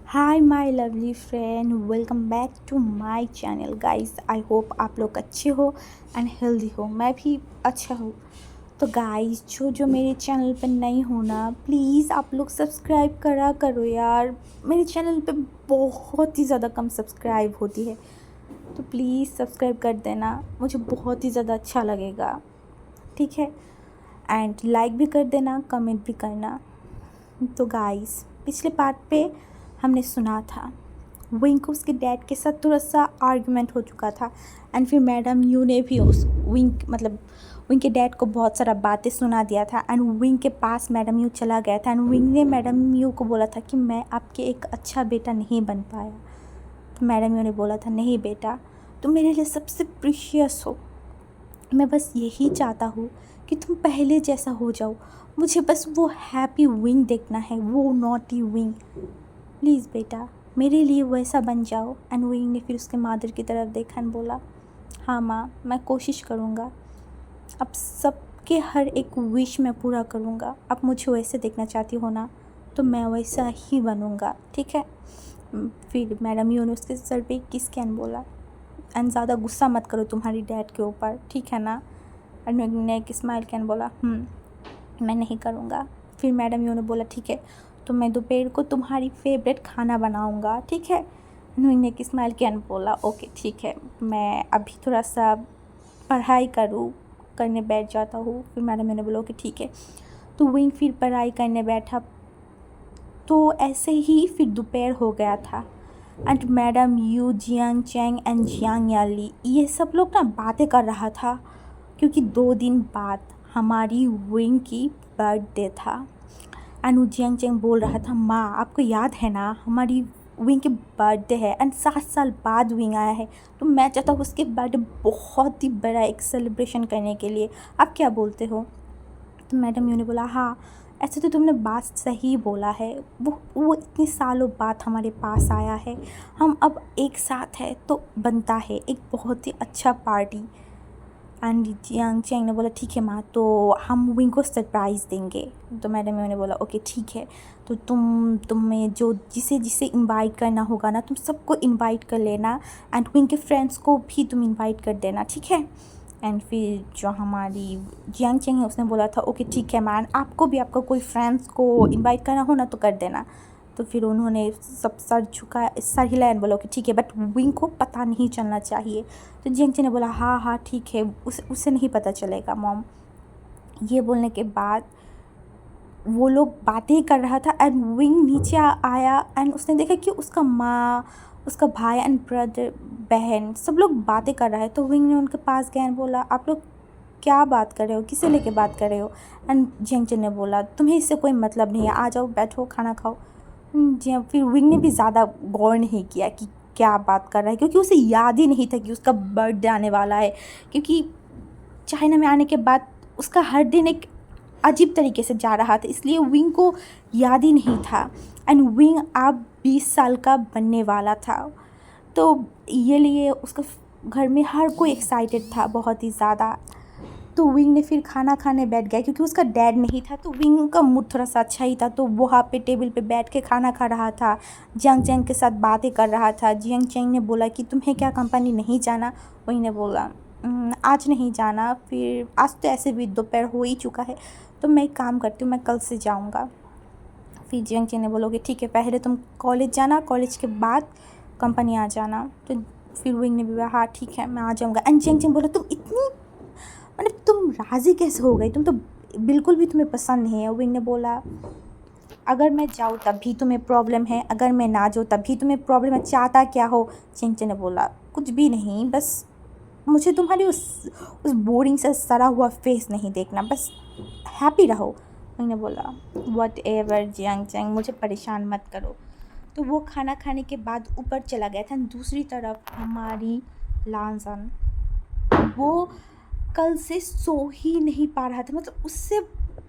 Hi my lovely friend, welcome back to my channel guys. I hope आप लोग अच्छे हो एंड हेल्दी हो। मैं भी अच्छा हूँ। तो गाइस, जो मेरे चैनल पर नए हो ना, प्लीज़ आप लोग सब्सक्राइब करा करो यार। मेरे चैनल पे बहुत ही ज़्यादा कम सब्सक्राइब होती है, तो प्लीज़ सब्सक्राइब कर देना, मुझे बहुत ही ज़्यादा अच्छा लगेगा। ठीक है, एंड लाइक भी कर देना, कमेंट भी करना। तो गाइस, पिछले पार्ट पे हमने सुना था विंग को उसके डैड के साथ थोड़ा सा आर्गुमेंट हो चुका था, एंड फिर मैडम यू ने भी उस विंग के डैड को बहुत सारा बातें सुना दिया था। एंड विंग के पास मैडम यू चला गया था, एंड विंग ने मैडम यू को बोला था कि मैं आपके एक अच्छा बेटा नहीं बन पाया। तो मैडम यू ने बोला था, नहीं बेटा, तुम मेरे लिए सबसे प्रीशियस हो। मैं बस यही चाहता हूँ कि तुम पहले जैसा हो जाओ। मुझे बस वो हैप्पी विंग देखना है, वो नॉटी विंग। प्लीज़ बेटा, मेरे लिए वैसा बन जाओ। एंड विंग ने फिर उसके मादर की तरफ देखा एंड बोला, हाँ माँ, मैं कोशिश करूँगा। अब सबके हर एक विश मैं पूरा करूँगा। अब मुझे वैसे देखना चाहती हो ना, तो मैं वैसा ही बनूँगा, ठीक है। फिर मैडम यू ने उसके सर पे किस कैन बोला, एंड ज़्यादा गुस्सा मत करो तुम्हारी डैड के ऊपर, ठीक है ना। एंड ने एक स्माइल कैन बोला, मैं नहीं करूँगा। फिर मैडम यू ने बोला, ठीक है, तो मैं दोपहर को तुम्हारी फेवरेट खाना बनाऊँगा, ठीक है। नून ने एक स्माइल कैन बोला, ओके ठीक है, मैं अभी थोड़ा सा पढ़ाई करने बैठ जाता हूँ। फिर मैडम ने बोला, ओके ठीक है। तो विंग फिर पढ़ाई करने बैठा। तो ऐसे ही फिर दोपहर हो गया था, and madam you, Jiang Chang and Jiang Yali, ये सब लोग ना बातें कर रहा था, क्योंकि 2 दिन बाद हमारी विंग की बर्थडे था। एंड जियांग चैंग बोल रहा था, माँ आपको याद है ना, हमारी विंग की बर्थडे है एंड 7 साल बाद विंग आया है, तो मैं चाहता हूँ उसके बर्थडे बहुत ही बड़ा एक सेलिब्रेशन करने के लिए। आप क्या बोलते हो? तो मैडम यू ने बोला, हाँ ऐसे तो तुमने बात सही बोला है। वो इतने सालों बाद हमारे पास आया है, हम अब एक साथ है, तो बनता है एक बहुत ही अच्छा पार्टी। एंड जियांग चैंग ने बोला, ठीक है माँ, तो हम विंग को सरप्राइज़ देंगे। तो मैडम ने बोला, ओके ठीक है, तो तुम्हें जो जिसे जिसे इनवाइट करना होगा ना, तुम सबको इनवाइट कर लेना, एंड विंग के फ्रेंड्स को भी तुम इनवाइट कर देना, ठीक है। एंड फिर जो हमारी जियांग चैंग है, उसने बोला था, ओके ठीक है मैम, आपको भी आपका कोई फ्रेंड्स को इनवाइट करना हो ना तो कर देना। तो फिर उन्होंने सब सर हिलाया बोला, कि ठीक है, बट विंग को पता नहीं चलना चाहिए। तो जियांग ने बोला, हाँ हाँ ठीक है, उसे नहीं पता चलेगा मॉम। ये बोलने के बाद वो लोग बातें ही कर रहा था, एंड विंग नीचे आया, एंड उसने देखा कि उसका माँ, उसका भाई एंड ब्रदर, बहन, सब लोग बातें कर रहा है। तो विंग ने उनके पास गया एंड बोला, आप लोग क्या बात कर रहे हो, किसे लेके बात कर रहे हो? एंड जियांग ने बोला, तुम्हें इससे कोई मतलब नहीं है, आ जाओ बैठो खाना खाओ। जी। फिर विंग ने भी ज़्यादा गौर नहीं किया कि क्या बात कर रहा है, क्योंकि उसे याद ही नहीं था कि उसका बर्थडे आने वाला है। क्योंकि चाइना में आने के बाद उसका हर दिन एक अजीब तरीके से जा रहा था, इसलिए विंग को याद ही नहीं था। एंड विंग अब 20 साल का बनने वाला था, तो ये लिए उसका घर में हर कोई एक्साइटेड था बहुत ही ज़्यादा। तो विंग ने फिर खाना खाने बैठ गया, क्योंकि उसका डैड नहीं था, तो विंग का मूड थोड़ा सा अच्छा ही था, तो वो वहाँ पे टेबल पे बैठ के खाना खा रहा था, जियांग चैंग के साथ बातें कर रहा था। जियांग चैंग ने बोला कि तुम्हें क्या कंपनी नहीं जाना? विंग ने बोला, आज नहीं जाना, फिर आज तो ऐसे भी दोपहर हो ही चुका है, तो मैं एक काम करती हूँ, मैं कल से जाऊँगा। फिर जियांग चैंग ने बोलोगे, ठीक है, पहले तुम कॉलेज जाना, कॉलेज के बाद कंपनी आ जाना। तो फिर विंग ने बोला, हाँ ठीक है, मैं आ जाऊँगा। एंड जियांग चैंग बोला, तुम इतनी, मतलब तुम राज़ी कैसे हो गई, तुम तो बिल्कुल भी तुम्हें पसंद नहीं है। विंग ने बोला, अगर मैं जाऊँ तब भी तुम्हें प्रॉब्लम है, अगर मैं ना जाऊँ तब भी तुम्हें प्रॉब्लम है, चाहता क्या हो? चिंग ने बोला, कुछ भी नहीं, बस मुझे तुम्हारी उस बोरिंग से सड़ा हुआ फेस नहीं देखना, बस हैप्पी रहो। विंग ने बोला, वट एवर जियांग चैंग, मुझे परेशान मत करो। तो वो खाना खाने के बाद ऊपर चला गया था। दूसरी तरफ हमारी लांसन, वो कल से सो ही नहीं पा रहा था, मतलब उससे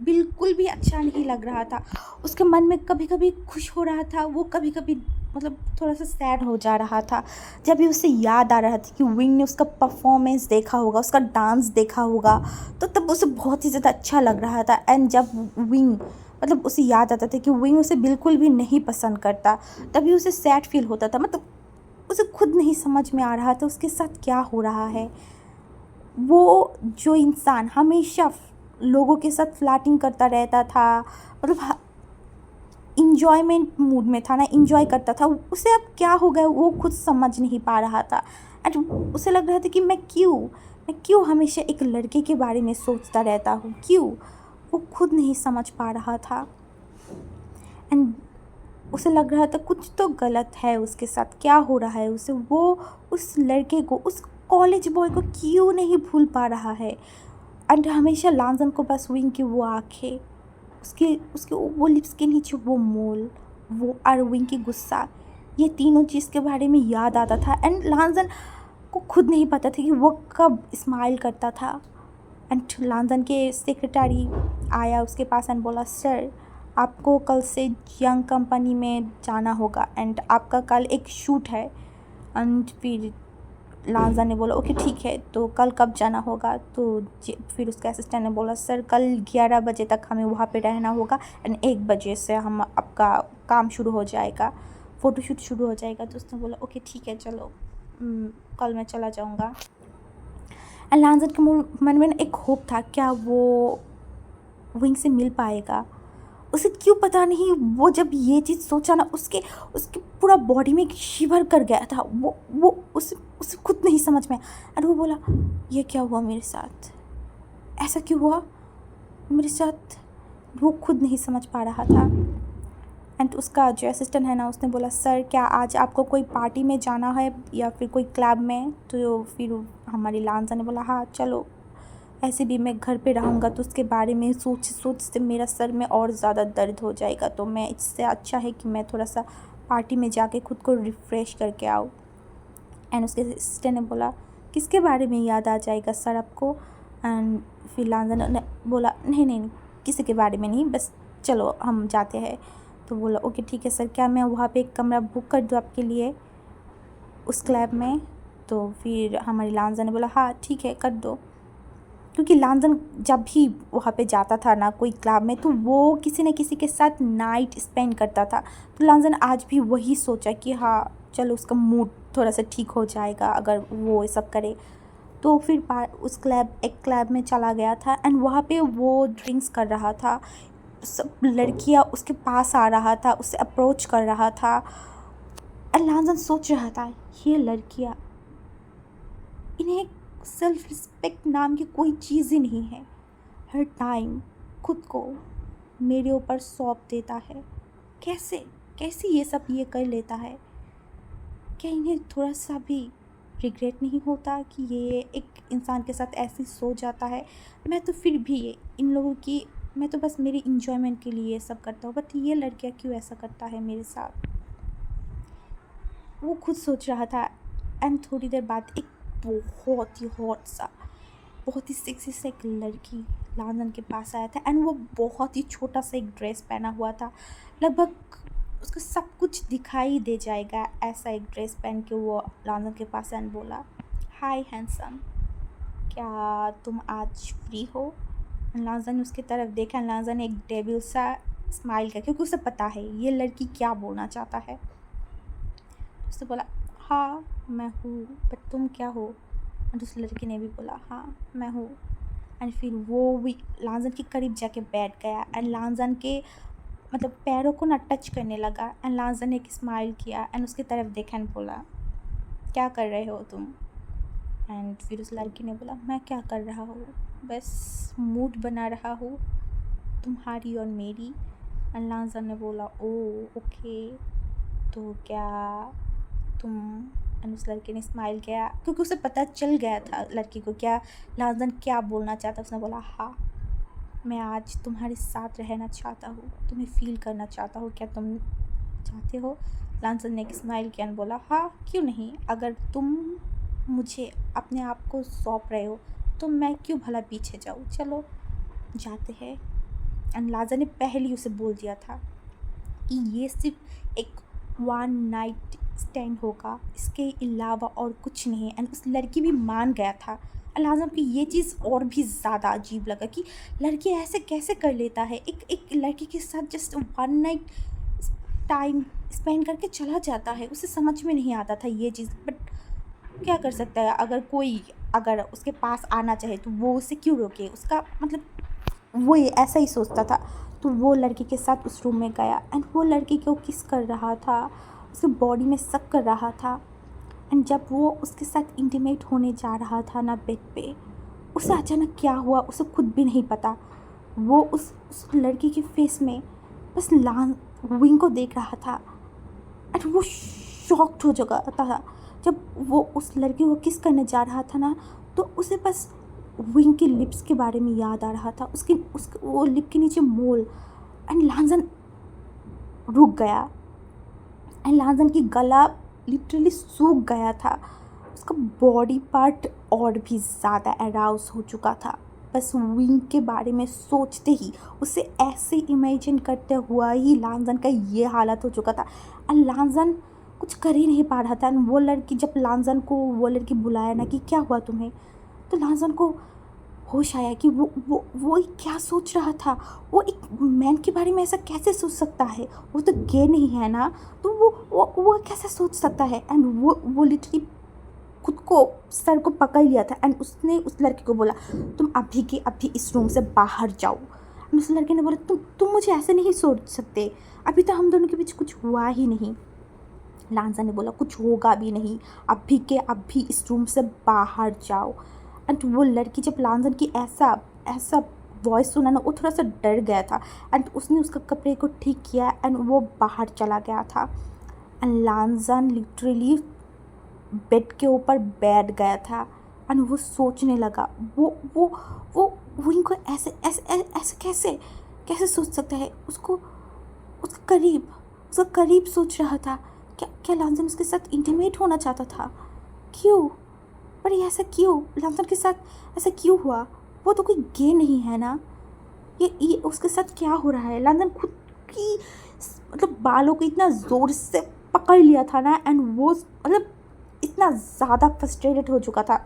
बिल्कुल भी अच्छा नहीं लग रहा था। उसके मन में कभी कभी खुश हो रहा था, वो कभी कभी मतलब थोड़ा सा सैड हो जा रहा था। जब भी उसे याद आ रहा था कि विंग ने उसका परफॉर्मेंस देखा होगा, उसका डांस देखा होगा, तो तब उसे बहुत ही ज़्यादा अच्छा लग रहा था। एंड जब विंग मतलब उसे याद आता था कि विंग उसे बिल्कुल भी नहीं पसंद करता। तभी उसे सैड फील होता था, मतलब उसे खुद नहीं समझ में आ रहा था उसके साथ क्या हो रहा है। वो जो इंसान हमेशा लोगों के साथ फ्लर्टिंग करता रहता था, मतलब इंजॉयमेंट मूड में था ना, इंजॉय करता था, उसे अब क्या हो गया वो खुद समझ नहीं पा रहा था। एंड उसे लग रहा था कि मैं क्यों हमेशा एक लड़के के बारे में सोचता रहता हूँ, क्यों। वो खुद नहीं समझ पा रहा था। एंड उसे लग रहा था कुछ तो गलत है उसके साथ, क्या हो रहा है उसे। वो उस लड़के को, उस कॉलेज बॉय को क्यों नहीं भूल पा रहा है। एंड हमेशा लांजन को बस विंग की वो आँखें, उसके उसके वो लिप्स के नीचे वो मोल, वो और विंग की गुस्सा, ये तीनों चीज़ के बारे में याद आता था। एंड लांजन को खुद नहीं पता था कि वो कब स्माइल करता था। एंड लंदन के सेक्रेटरी आया उसके पास एंड बोला, सर आपको कल से यंग कंपनी में जाना होगा एंड आपका कल एक शूट है। एंड फिर लांजा ने बोला ओके ठीक है, तो कल कब जाना होगा। तो फिर उसके असिस्टेंट ने बोला, सर कल 11 बजे तक हमें वहाँ पे रहना होगा एंड 1 बजे से हम आपका काम शुरू हो जाएगा, फ़ोटोशूट शुरू हो जाएगा। तो उसने बोला ओके ठीक है चलो, कल मैं चला जाऊँगा। एंड लांजन के मन में एक होप था, क्या वो विंग से मिल पाएगा। उसे क्यों पता नहीं, वो जब ये चीज़ सोचा ना, उसके उसके पूरा बॉडी में एक शिवर कर गया था। वो उसे उसे खुद नहीं समझ में। और वो बोला, ये क्या हुआ मेरे साथ, ऐसा क्यों हुआ मेरे साथ। वो खुद नहीं समझ पा रहा था। एंड उसका जो असिस्टेंट है ना, उसने बोला, सर क्या आज आपको कोई पार्टी में जाना है या फिर कोई क्लब में। तो फिर हमारी लांजा ने बोला, हाँ चलो, ऐसे भी मैं घर पे रहूँगा तो उसके बारे में सोच सोच से मेरा सर में और ज़्यादा दर्द हो जाएगा, तो मैं इससे अच्छा है कि मैं थोड़ा सा पार्टी में जाके खुद को रिफ़्रेश करके आऊँ। एंड उसके सिस्टर ने बोला, किसके बारे में याद आ जाएगा सर आपको। एंड फिर लांजा ने बोला, नहीं नहीं नहीं, किसी के बारे में नहीं, बस चलो हम जाते हैं। तो बोला ओके ठीक है सर, क्या मैं वहाँ पे एक कमरा बुक कर दूँ आपके लिए उस क्लब में। तो फिर हमारी लांजा ने बोला, हाँ ठीक है कर दो। क्योंकि लांजन जब भी वहाँ पे जाता था ना कोई क्लब में, तो वो किसी न किसी के साथ नाइट स्पेंड करता था। तो लांजन आज भी वही सोचा कि हाँ चलो उसका मूड थोड़ा सा ठीक हो जाएगा अगर वो ये सब करे। तो फिर एक क्लब में चला गया था एंड वहाँ पे वो ड्रिंक्स कर रहा था। सब लड़कियाँ उसके पास आ रहा था, उससे अप्रोच कर रहा था। एंड लांजन सोच रहा था, ये लड़कियाँ, इन्हें सेल्फ रिस्पेक्ट नाम की कोई चीज़ ही नहीं है। हर टाइम खुद को मेरे ऊपर सौंप देता है। कैसे कैसे ये सब ये कर लेता है। क्या इन्हें थोड़ा सा भी रिग्रेट नहीं होता कि ये एक इंसान के साथ ऐसे सो जाता है। मैं तो फिर भी इन लोगों की, मैं तो बस मेरी इंजॉयमेंट के लिए ये सब करता हूँ, बट ये लड़कियाँ क्यों ऐसा करता है मेरे साथ। वो खुद सोच रहा था। एंड थोड़ी देर बाद एक बहुत ही हॉट सा, बहुत ही सेक्सी सा एक लड़की लांजन के पास आया था। एंड वो बहुत ही छोटा सा एक ड्रेस पहना हुआ था, लगभग उसको सब कुछ दिखाई दे जाएगा ऐसा एक ड्रेस पहन के वो लांजन के पास एंड बोला, हाय हैंडसम, क्या तुम आज फ्री हो। लांजन ने उसकी तरफ देखा। लांजन ने एक डेविल सा स्माइल किया, क्योंकि उसे पता है ये लड़की क्या बोलना चाहता है। उसने बोला, हाँ मैं हूँ, बट तुम क्या हो। और उस लड़की ने भी बोला, हाँ मैं हूँ। एंड फिर वो भी लांजन के करीब जाके बैठ गया एंड लांजन के मतलब पैरों को ना टच करने लगा। एंड लांजन ने एक स्माइल किया एंड उसकी तरफ देखा एंड बोला, क्या कर रहे हो तुम। एंड फिर उस लड़की ने बोला, मैं क्या कर रहा हूँ, बस मूड बना रहा हूँ तुम्हारी और मेरी। एंड लांजन ने बोला, ओ ओके, तो क्या तुम। एंड उस लड़के ने स्माइल किया, क्योंकि उसे पता चल गया था लड़की को क्या लांजन क्या बोलना चाहता। उसने बोला, हाँ मैं आज तुम्हारे साथ रहना चाहता हूँ, तुम्हें फील करना चाहता हूँ, क्या तुम चाहते हो। लांजन ने एक स्माइल किया और बोला, हाँ क्यों नहीं, अगर तुम मुझे अपने आप को सौंप रहे हो तो मैं क्यों भला पीछे जाऊँ, चलो जाते हैं। एंड लांजन ने पहले ही उसे बोल दिया था कि ये सिर्फ एक 1 नाइट स्टैंड होगा, इसके अलावा और कुछ नहीं। एंड उस लड़की भी मान गया था। लाजम की ये चीज़ और भी ज़्यादा अजीब लगा कि लड़की ऐसे कैसे कर लेता है, एक एक लड़की के साथ just one night time spend करके चला जाता है। उसे समझ में नहीं आता था ये चीज़, बट क्या कर सकता है, अगर उसके पास आना चाहे तो वो उसे क्यों रोके, उसका मतलब वो ये ऐसा ही सोचता था। तो वो लड़की के साथ उस रूम में गया एंड वो लड़की को किस कर रहा था, उसके बॉडी में सक कर रहा था। एंड जब वो उसके साथ इंटीमेट होने जा रहा था ना बेड पे, उसे अचानक क्या हुआ उसे खुद भी नहीं पता। वो उस लड़की के फेस में बस लान विंग को देख रहा था एंड वो शॉक्ड हो चुका था। जब वो उस लड़की को किस करने जा रहा था ना, तो उसे बस विंग के लिप्स के बारे में याद आ रहा था, उसके वो लिप के नीचे मोल। एंड लांजन रुक गया एंड लांजन की गला लिटरली सूख गया था। उसका बॉडी पार्ट और भी ज़्यादा अराउज हो चुका था बस विंग के बारे में सोचते ही। उसे ऐसे इमेजिन करते हुआ ही लांजन का ये हालत हो चुका था एंड लांजन कुछ कर ही नहीं पा रहा था। एंड वो लड़की, जब लांजन को वो लड़की बुलाया ना कि क्या हुआ तुम्हें, तो लांजन को होश आया कि वो क्या सोच रहा था। वो एक मैन के बारे में ऐसा कैसे सोच सकता है, वो तो गे नहीं है ना, तो वो कैसे सोच सकता है। एंड वो लिटरली खुद को सर को पकड़ लिया था एंड उसने उस लड़की को बोला तुम अभी के अभी इस रूम से बाहर जाओ। एंड उस लड़के ने बोला तुम मुझे ऐसे नहीं सोच सकते, अभी तो हम दोनों के बीच कुछ हुआ ही नहीं। लांजा ने बोला कुछ होगा भी नहीं, अभी के अभी इस रूम से बाहर जाओ। एंड वो लड़की जब लांजन की ऐसा ऐसा वॉइस सुना ना, वो थोड़ा सा डर गया था एंड उसने उसका कपड़े को ठीक किया एंड वो बाहर चला गया था। एंड लांजन लिटरली बेड के ऊपर बैठ गया था एंड वो सोचने लगा वो इनको ऐसे ऐसे ऐसे कैसे कैसे सोच सकता है। उसका करीब सोच रहा था। क्या लांजन उसके साथ इंटीमेट होना चाहता था? क्यों? पर ये ऐसा क्यों, लांजन के साथ ऐसा क्यों हुआ? वो तो कोई गे नहीं है ना। ये उसके साथ क्या हो रहा है? लांजन खुद की मतलब बालों को इतना ज़ोर से पकड़ लिया था ना एंड वो मतलब इतना ज़्यादा फ्रस्ट्रेटेड हो चुका था।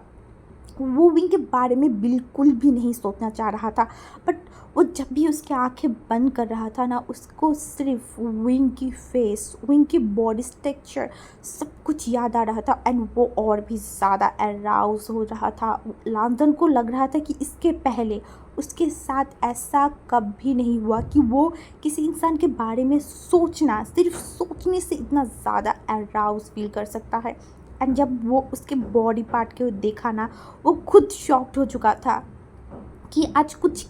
वो विंग के बारे में बिल्कुल भी नहीं सोचना चाह रहा था, बट वो जब भी उसकी आंखें बंद कर रहा था ना, उसको सिर्फ विंग की फेस, विंग की बॉडी स्ट्रक्चर सब कुछ याद आ रहा था एंड वो और भी ज़्यादा अराउज हो रहा था। लांदन को लग रहा था कि इसके पहले उसके साथ ऐसा कभी नहीं हुआ कि वो किसी इंसान के बारे में सोचना, सिर्फ सोचने से इतना ज़्यादा अराउज फील कर सकता है। एंड जब वो उसके बॉडी पार्ट के देखा ना, वो खुद शॉक्ड हो चुका था कि आज कुछ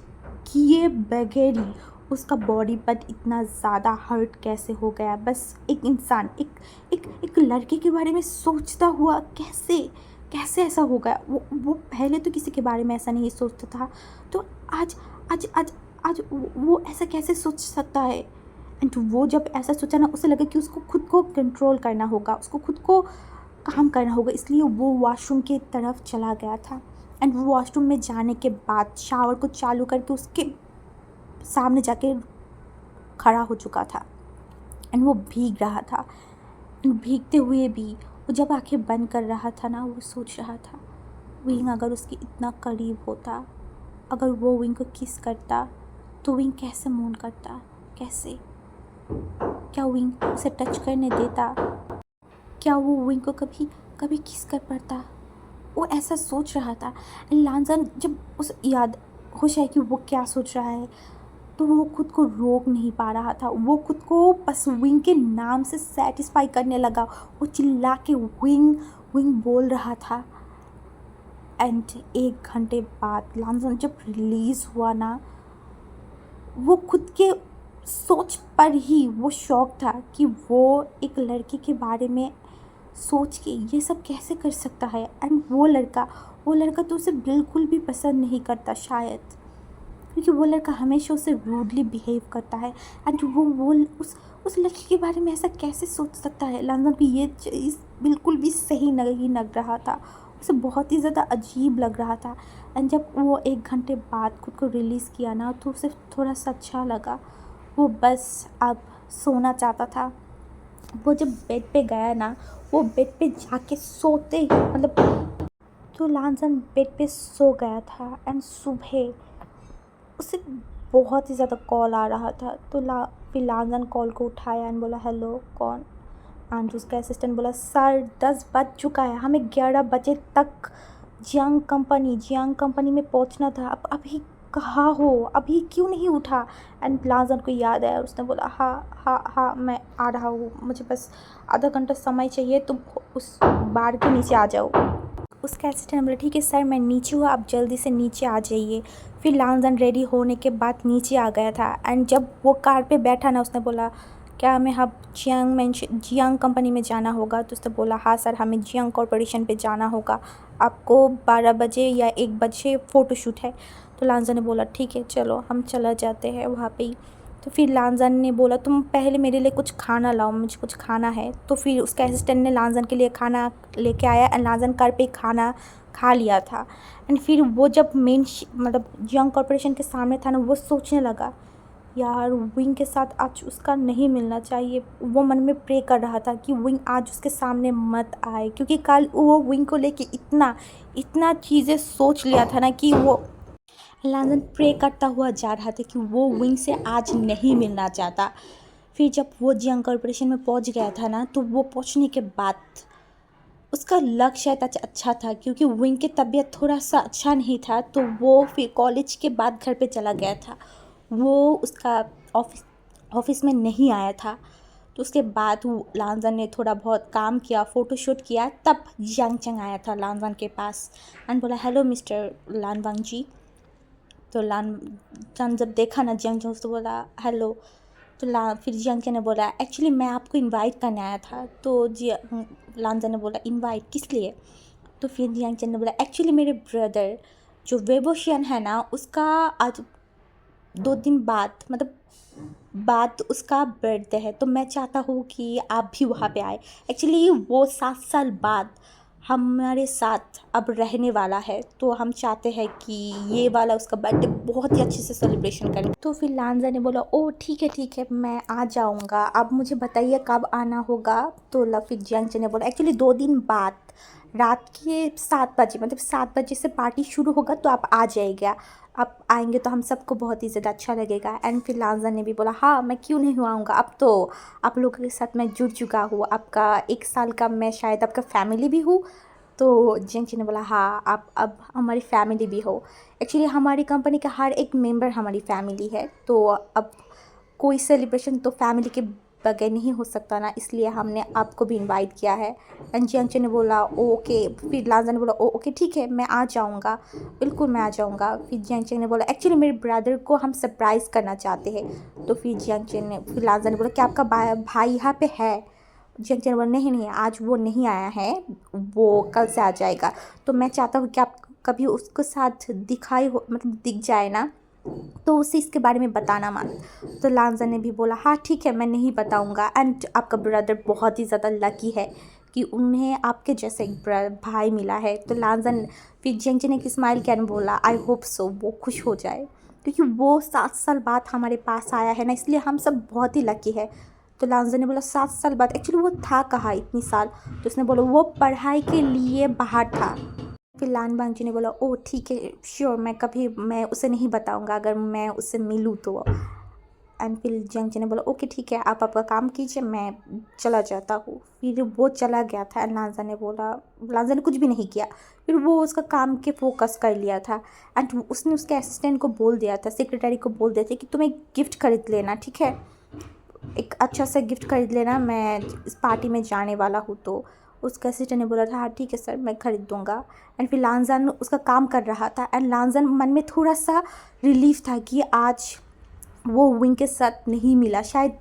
किए बगैर ही उसका बॉडी पार्ट इतना ज़्यादा हर्ट कैसे हो गया। बस एक इंसान एक लड़के के बारे में सोचता हुआ कैसे कैसे ऐसा हो गया। वो पहले तो किसी के बारे में ऐसा नहीं सोचता था, तो आज आज आज आज वो ऐसा कैसे सोच सकता है। एंड वो जब ऐसा सोचा ना, उसे लगा कि उसको खुद को कंट्रोल करना होगा, उसको खुद को काम करना होगा, इसलिए वो वॉशरूम की तरफ चला गया था। एंड वो वॉशरूम में जाने के बाद शावर को चालू करके उसके सामने जाके खड़ा हो चुका था एंड वो भीग रहा था। एंड भीगते हुए भी वो जब आंखें बंद कर रहा था ना, वो सोच रहा था विंग अगर उसके इतना करीब होता, अगर वो विंग को किस करता तो विंग कैसे मून करता, कैसे, क्या विंग उसे टच करने देता, क्या वो विंग को कभी कभी किस कर पाता। वो ऐसा सोच रहा था। लांजन जब उसे याद होश आया कि वो क्या सोच रहा है, तो वो खुद को रोक नहीं पा रहा था। वो खुद को बस विंग के नाम से सेटिस्फाई करने लगा। वो चिल्ला के विंग विंग बोल रहा था। एंड 1 घंटे बाद लांजन जब रिलीज़ हुआ ना, वो खुद के सोच पर ही वो शौक था कि वो एक लड़के के बारे में सोच के ये सब कैसे कर सकता है। एंड वो लड़का तो उसे बिल्कुल भी पसंद नहीं करता शायद, क्योंकि वो लड़का हमेशा उसे रूडली बिहेव करता है। एंड वो उस लड़की के बारे में ऐसा कैसे सोच सकता है। लांजन की ये चीज़ बिल्कुल भी सही नहीं लग रहा था, उसे बहुत ही ज़्यादा अजीब लग रहा था। एंड जब वो 1 घंटे बाद खुद को रिलीज़ किया ना, तो उसे थोड़ा सा अच्छा लगा। वो बस अब सोना चाहता था। वो जब बेड पे गया ना, वो बेड पे जाके सोते ही मतलब तो लांजन बेड पे सो गया था एंड सुबह उसे बहुत ही ज़्यादा कॉल आ रहा था। तो फिर लांजन कॉल को उठाया एंड बोला हेलो कौन। एंड उसका असिस्टेंट बोला सर 10 बज चुका है, हमें 11 बजे तक जियांग कंपनी में पहुंचना था, अब अभी कहाँ हो, अभी क्यों नहीं उठा। एंड लांजन को याद आया, उसने बोला हाँ हाँ हाँ मैं आ रहा हूँ, मुझे बस आधा घंटा समय चाहिए, तुम उस बार के नीचे आ जाओ। उसका असिस्टेंट बोला ठीक है सर मैं नीचे हूँ, आप जल्दी से नीचे आ जाइए। फिर लांजन रेडी होने के बाद नीचे आ गया था एंड जब वो कार पे बैठा ना, उसने बोला क्या हमें अब जियांग कंपनी में जाना होगा। तो उसने बोला हाँ सर हमें जियांग कॉरपोरेशन पे जाना होगा, आपको 12 बजे या 1 बजे फ़ोटोशूट है। तो लांजन ने बोला ठीक है चलो हम चला जाते हैं वहाँ पे ही। तो फिर लांजन ने बोला तुम पहले मेरे लिए कुछ खाना लाओ, मुझे कुछ खाना है। तो फिर उसका असिस्टेंट ने लांजन के लिए खाना लेके आया एंड लांजन कार पे खाना खा लिया था। एंड फिर वो जब मतलब जियांग कॉरपोरेशन के सामने था ना, वो सोचने लगा यार विंग के साथ आज उसका नहीं मिलना चाहिए। वो मन में प्रे कर रहा था कि विंग आज उसके सामने मत आए, क्योंकि कल वो विंग को लेके इतना इतना चीज़ें सोच लिया था ना कि वो लांजन प्रे करता हुआ जा रहा था कि वो विंग से आज नहीं मिलना चाहता। फिर जब वो जियांग कॉरपोरेशन में पहुंच गया था ना, तो वो पहुंचने के बाद उसका लक शायद अच्छा था, क्योंकि विंग की तबीयत थोड़ा सा अच्छा नहीं था। तो वो फिर कॉलेज के बाद घर पे चला गया था, वो उसका ऑफिस में नहीं आया था। तो उसके बाद लांजन ने थोड़ा बहुत काम किया, फ़ोटोशूट किया, तब जियांग चंग आया था लांजन के पास एंड बोला हेलो मिस्टर लानवांग जी। तो लानचंद जब देखा ना जियांग चंग, तो बोला हेलो। तो फिर जियांग चंग ने बोला एक्चुअली मैं आपको इनवाइट करने आया था। तो लांजन ने बोला इनवाइट किस लिए। तो फिर जियांग चंग ने बोला एक्चुअली मेरे ब्रदर जो वेबोशियन है ना, उसका आज 2 दिन बाद मतलब बाद उसका बर्थडे है, तो मैं चाहता हूँ कि आप भी वहाँ पे आए। एक्चुअली वो 7 साल बाद हमारे साथ अब रहने वाला है, तो हम चाहते हैं कि ये वाला उसका बर्थडे बहुत ही अच्छे से सेलिब्रेशन करें। तो फिर लांजा ने बोला ओ ठीक है मैं आ जाऊँगा, अब मुझे बताइए कब आना होगा। तो फिर जियांग ने बोला एक्चुअली 2 दिन बाद रात के 7 बजे, मतलब 7 बजे से पार्टी शुरू होगा, तो आप आ जाइएगा, आप आएंगे तो हम सबको बहुत ही ज़्यादा अच्छा लगेगा। एंड फिर लांजा ने भी बोला हाँ मैं क्यों नहीं आऊँगा, अब तो आप लोगों के साथ मैं जुड़ चुका हूँ, आपका 1 साल का मैं शायद आपका फैमिली भी हूँ। तो जियांग ने बोला हाँ आप अब हमारी फैमिली भी हो। एक्चुअली हमारी कंपनी का हर एक मेंबर हमारी फैमिली है, तो अब कोई सेलिब्रेशन तो फैमिली के बगैर नहीं हो सकता ना, इसलिए हमने आपको भी इनवाइट किया है। एंड जियांग ने बोला ओके। फिर लांजा ने बोला ओके ठीक है मैं आ जाऊँगा, बिल्कुल मैं आ जाऊँगा। फिर जियांग ने बोला एक्चुअली मेरे ब्रदर को हम सरप्राइज़ करना चाहते हैं। तो फिर लांजा ने बोला क्या आपका भाई यहाँ पे है। जियांग ने बोला नहीं आज वो नहीं आया है, वो कल से आ जाएगा। तो मैं चाहता हूँ कि आप कभी उसके साथ दिखाई हो, मतलब दिख जाए ना, तो उसे इसके बारे में बताना मत। तो लांजा ने भी बोला हाँ ठीक है मैं नहीं बताऊँगा। एंड आपका ब्रदर बहुत ही ज़्यादा लकी है कि उन्हें आपके जैसे एक भाई मिला है। तो लांजन फिर जियांग ने एक स्माइल किया और बोला आई होप सो, वो खुश हो जाए, क्योंकि वो 7 साल बाद हमारे पास आया है ना, इसलिए हम सब बहुत ही लकी है। तो लांजा ने बोला 7 साल बाद, एक्चुअली वो था कहाँ इतनी साल। तो उसने बोला वो पढ़ाई के लिए बाहर था। फिर लानवांग जी ने बोला ओह ठीक है श्योर, मैं उसे नहीं बताऊंगा अगर मैं उससे मिलूँ तो। एंड फिर जियांग ने बोला ओके ठीक है आप आपका काम कीजिए, मैं चला जाता हूँ। फिर वो चला गया था एंड लांजा ने कुछ भी नहीं किया, फिर वो उसका काम के फोकस कर लिया था। एंड उसने उसके असिस्टेंट को बोल दिया था, सेक्रेटरी को बोल दिया था कि तुम एक गिफ्ट खरीद लेना, ठीक है एक अच्छा सा गिफ्ट खरीद लेना, मैं इस पार्टी में जाने वाला हूँ। तो उसका असिस्टेंट ने बोला था हाँ ठीक है सर मैं खरीद दूँगा। एंड फिर लांजन उसका काम कर रहा था एंड लांजन मन में थोड़ा सा रिलीफ था कि आज वो विंग के साथ नहीं मिला, शायद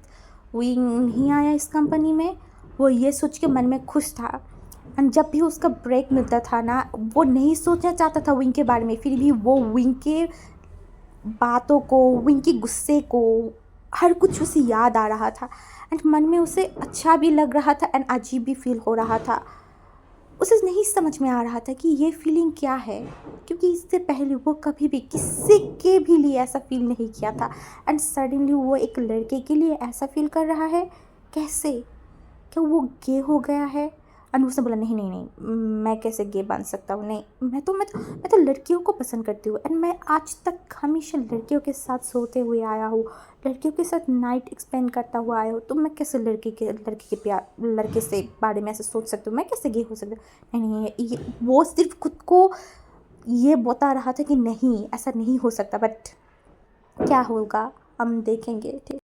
विंग नहीं आया इस कंपनी में, वो ये सोच के मन में खुश था। एंड जब भी उसका ब्रेक मिलता था ना, वो नहीं सोचना चाहता था विंग के बारे में, फिर भी वो विंग के बातों को, विंग के गुस्से को, हर कुछ उसे याद आ रहा था। एंड मन में उसे अच्छा भी लग रहा था एंड अजीब भी फील हो रहा था। उसे नहीं समझ में आ रहा था कि ये फीलिंग क्या है, क्योंकि इससे पहले वो कभी भी किसी के भी लिए ऐसा फील नहीं किया था। एंड सडनली वो एक लड़के के लिए ऐसा फील कर रहा है, कैसे, क्या वो गे हो गया है। और उसने बोला नहीं नहीं नहीं, मैं कैसे गे बन सकता हूँ, नहीं, मैं तो लड़कियों को पसंद करती हूँ, एंड मैं आज तक हमेशा लड़कियों के साथ सोते हुए आया हूँ, लड़कियों के साथ नाइट एक्सपेंड करता हुआ आया हूँ, तो मैं कैसे लड़के से बारे में ऐसे सोच सकती हूँ, मैं कैसे गे हो सकती हूँ, नहीं नहीं, ये वो सिर्फ खुद को ये बता रहा था कि नहीं ऐसा नहीं हो सकता, बट क्या होगा हम देखेंगे, ठीक।